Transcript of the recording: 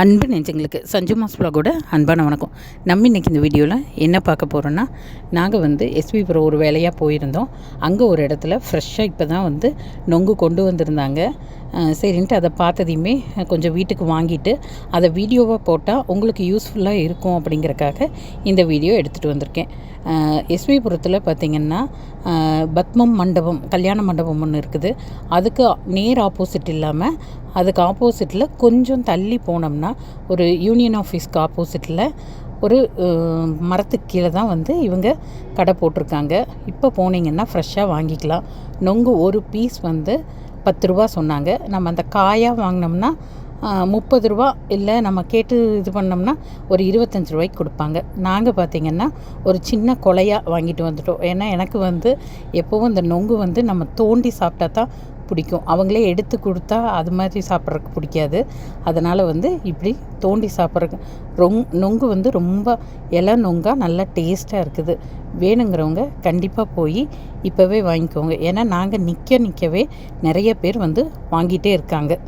அன்பு நெஞ்சங்களுக்கு சஞ்சு மாஸ் வ்ளாகோட அன்பான வணக்கம். நம்ம இன்றைக்கி இந்த வீடியோவில் என்ன பார்க்க போகிறோன்னா, நாங்கள் எஸ்பிபுரம் ஒரு வேலையாக போயிருந்தோம். அங்கே ஒரு இடத்துல ஃப்ரெஷ்ஷாக இப்போ தான் நொங்கு கொண்டு வந்திருந்தாங்க. சரின்ட்டு அதை பார்த்ததையுமே கொஞ்சம் வீட்டுக்கு வாங்கிட்டு அதை வீடியோவாக போட்டால் உங்களுக்கு யூஸ்ஃபுல்லாக இருக்கும் அப்படிங்கிறக்காக இந்த வீடியோ எடுத்துகிட்டு வந்திருக்கேன். எஸ்பிபுரத்தில் பார்த்திங்கன்னா பத்மம் மண்டபம், கல்யாண மண்டபம் ஒன்று இருக்குது. அதுக்கு நேர் ஆப்போசிட் இல்லாமல் அதுக்கு ஆப்போசிட்டில் கொஞ்சம் தள்ளி போனோம்னா ஒரு யூனியன் ஆஃபீஸ்க்கு ஆப்போசிட்டில் ஒரு மரத்துக்கு கீழே தான் இவங்க கடை போட்டிருக்காங்க. இப்போ போனீங்கன்னா ஃப்ரெஷ்ஷாக வாங்கிக்கலாம். நொங்கு ஒரு பீஸ் 10 ரூபா சொன்னாங்க. நம்ம அந்த காயாக வாங்கினோம்னா 30 ரூபா, இல்லை நம்ம கேட்டு இது பண்ணோம்னா ஒரு 25 ரூபாய்க்கு கொடுப்பாங்க. நாங்கள் பார்த்திங்கன்னா ஒரு சின்ன கொலையாக வாங்கிட்டு வந்துட்டோம். ஏன்னா எனக்கு எப்போவும் இந்த நொங்கு நம்ம தோண்டி சாப்பிட்டா தான் பிடிக்கும். அவங்களே எடுத்து கொடுத்தா அது மாதிரி சாப்பிட்றதுக்கு பிடிக்காது. அதனால் இப்படி தோண்டி சாப்பிட்றதுக்கு நொங்கு ரொம்ப இலை நொங்காக நல்லா டேஸ்ட்டாக இருக்குது. வேணுங்கிறவங்க கண்டிப்பாக போய் இப்போவே வாங்கிக்கோங்க. ஏன்னா நாங்கள் நிற்கவே நிறைய பேர் வாங்கிட்டே இருக்காங்க.